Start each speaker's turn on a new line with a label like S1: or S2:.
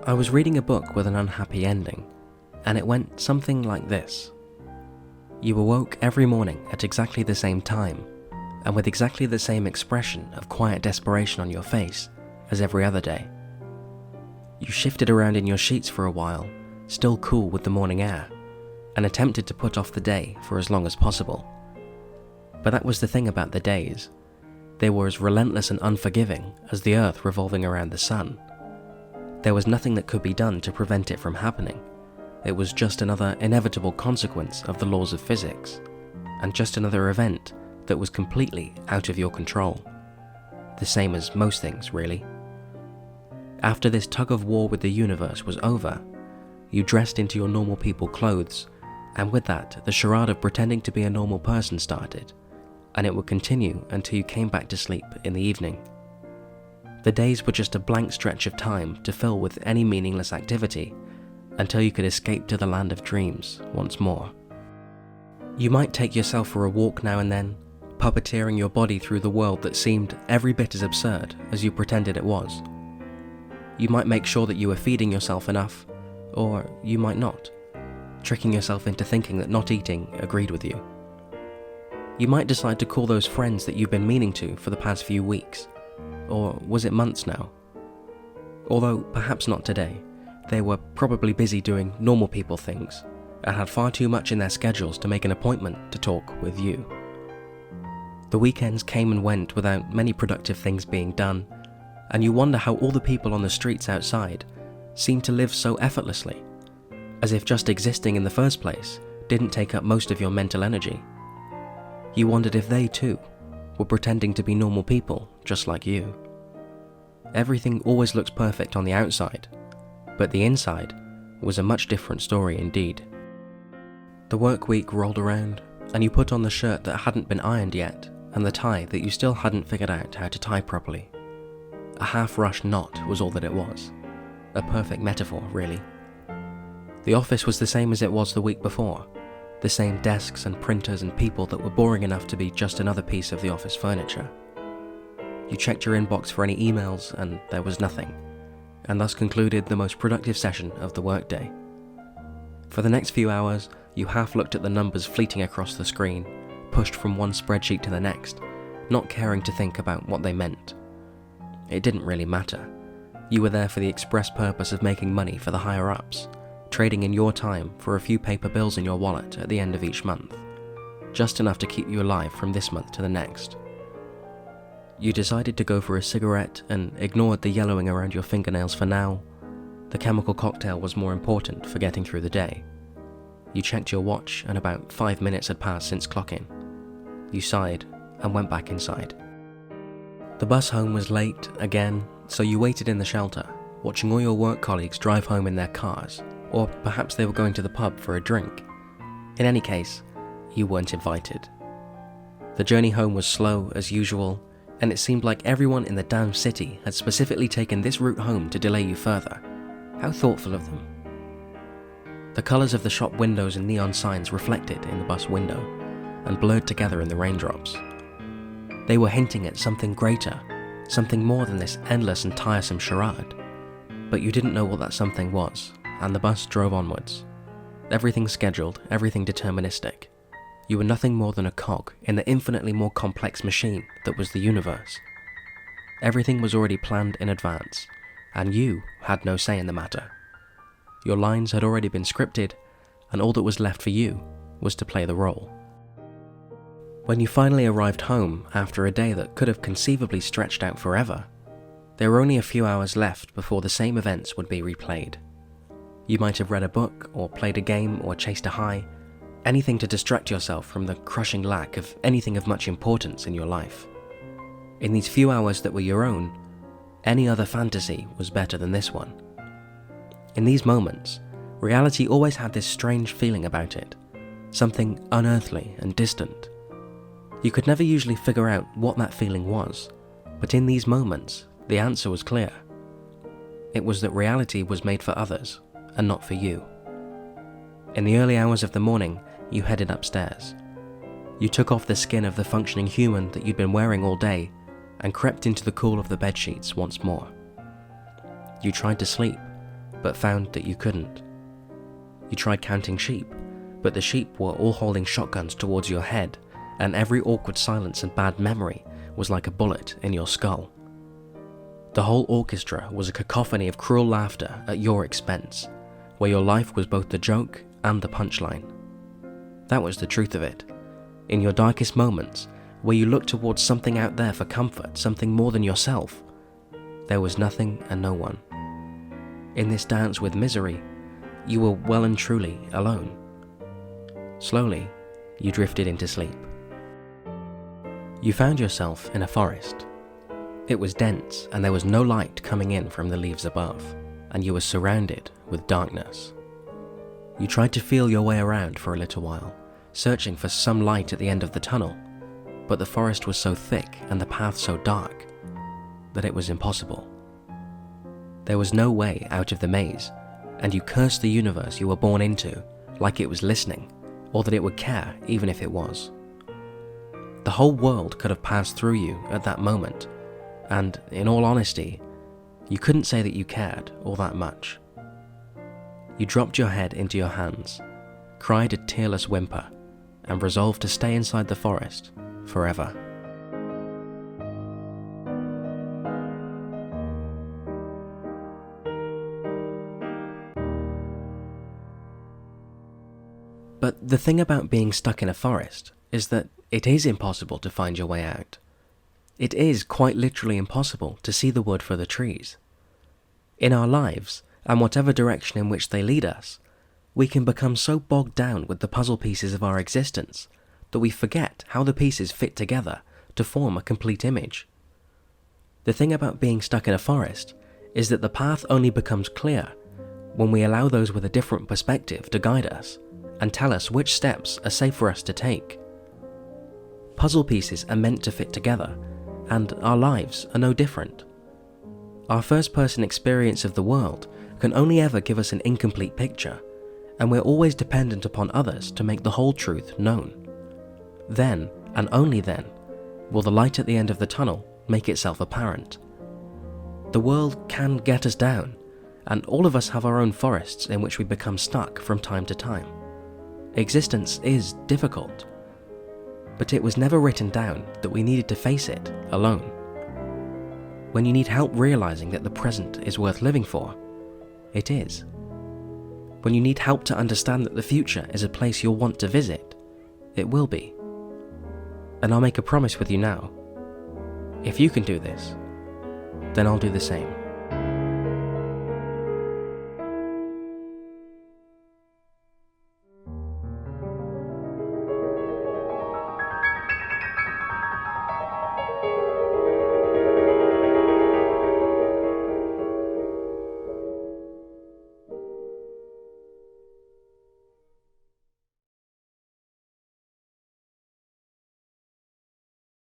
S1: I was reading a book with an unhappy ending, and it went something like this. You awoke every morning at exactly the same time, and with exactly the same expression of quiet desperation on your face as every other day. You shifted around in your sheets for a while, still cool with the morning air, and attempted to put off the day for as long as possible. But that was the thing about the days. They were as relentless and unforgiving as the earth revolving around the sun. There was nothing that could be done to prevent it from happening. It was just another inevitable consequence of the laws of physics, and just another event that was completely out of your control. The same as most things, really. After this tug of war with the universe was over, you dressed into your normal people clothes, and with that, the charade of pretending to be a normal person started, and it would continue until you came back to sleep in the evening. The days were just a blank stretch of time to fill with any meaningless activity, until you could escape to the land of dreams once more. You might take yourself for a walk now and then, puppeteering your body through the world that seemed every bit as absurd as you pretended it was. You might make sure that you were feeding yourself enough, or you might not, tricking yourself into thinking that not eating agreed with you. You might decide to call those friends that you've been meaning to for the past few weeks, or was it months now? Although perhaps not today. They were probably busy doing normal people things, and had far too much in their schedules to make an appointment to talk with you. The weekends came and went without many productive things being done, and you wonder how all the people on the streets outside seemed to live so effortlessly, as if just existing in the first place didn't take up most of your mental energy. You wondered if they too were pretending to be normal people just like you. Everything always looks perfect on the outside, but the inside was a much different story indeed. The work week rolled around, and you put on the shirt that hadn't been ironed yet, and the tie that you still hadn't figured out how to tie properly. A half-rush knot was all that it was. A perfect metaphor, really. The office was the same as it was the week before. The same desks and printers and people that were boring enough to be just another piece of the office furniture. You checked your inbox for any emails, and there was nothing, and thus concluded the most productive session of the workday. For the next few hours, you half looked at the numbers fleeting across the screen, pushed from one spreadsheet to the next, not caring to think about what they meant. It didn't really matter. You were there for the express purpose of making money for the higher-ups, trading in your time for a few paper bills in your wallet at the end of each month, just enough to keep you alive from this month to the next. You decided to go for a cigarette and ignored the yellowing around your fingernails for now. The chemical cocktail was more important for getting through the day. You checked your watch, and about 5 minutes had passed since clock-in. You sighed and went back inside. The bus home was late again, so you waited in the shelter, watching all your work colleagues drive home in their cars, or perhaps they were going to the pub for a drink. In any case, you weren't invited. The journey home was slow as usual, and it seemed like everyone in the damn city had specifically taken this route home to delay you further. How thoughtful of them. The colours of the shop windows and neon signs reflected in the bus window and blurred together in the raindrops. They were hinting at something greater, something more than this endless and tiresome charade. But you didn't know what that something was, and the bus drove onwards. Everything scheduled, everything deterministic. You were nothing more than a cog in the infinitely more complex machine that was the universe. Everything was already planned in advance, and you had no say in the matter. Your lines had already been scripted, and all that was left for you was to play the role. When you finally arrived home after a day that could have conceivably stretched out forever, there were only a few hours left before the same events would be replayed. You might have read a book, or played a game, or chased a high, anything to distract yourself from the crushing lack of anything of much importance in your life. In these few hours that were your own, any other fantasy was better than this one. In these moments, reality always had this strange feeling about it, something unearthly and distant. You could never usually figure out what that feeling was, but in these moments, the answer was clear. It was that reality was made for others, and not for you. In the early hours of the morning, you headed upstairs. You took off the skin of the functioning human that you'd been wearing all day, and crept into the cool of the bedsheets once more. You tried to sleep, but found that you couldn't. You tried counting sheep, but the sheep were all holding shotguns towards your head, and every awkward silence and bad memory was like a bullet in your skull. The whole orchestra was a cacophony of cruel laughter at your expense, where your life was both the joke and the punchline. That was the truth of it. In your darkest moments, where you looked towards something out there for comfort, something more than yourself, there was nothing and no one. In this dance with misery, you were well and truly alone. Slowly, you drifted into sleep. You found yourself in a forest. It was dense and there was no light coming in from the leaves above, and you were surrounded with darkness. You tried to feel your way around for a little while, searching for some light at the end of the tunnel, but the forest was so thick and the path so dark that it was impossible. There was no way out of the maze, and you cursed the universe you were born into like it was listening, or that it would care even if it was. The whole world could have passed through you at that moment, and in all honesty, you couldn't say that you cared all that much. You dropped your head into your hands, cried a tearless whimper, and resolved to stay inside the forest forever. But the thing about being stuck in a forest is that it is impossible to find your way out. It is quite literally impossible to see the wood for the trees. In our lives, and whatever direction in which they lead us, we can become so bogged down with the puzzle pieces of our existence that we forget how the pieces fit together to form a complete image. The thing about being stuck in a forest is that the path only becomes clear when we allow those with a different perspective to guide us and tell us which steps are safe for us to take. Puzzle pieces are meant to fit together, and our lives are no different. Our first-person experience of the world can only ever give us an incomplete picture, and we're always dependent upon others to make the whole truth known. Then, and only then, will the light at the end of the tunnel make itself apparent. The world can get us down, and all of us have our own forests in which we become stuck from time to time. Existence is difficult, but it was never written down that we needed to face it alone. When you need help realizing that the present is worth living for, it is. When you need help to understand that the future is a place you'll want to visit, it will be. And I'll make a promise with you now. If you can do this, then I'll do the same.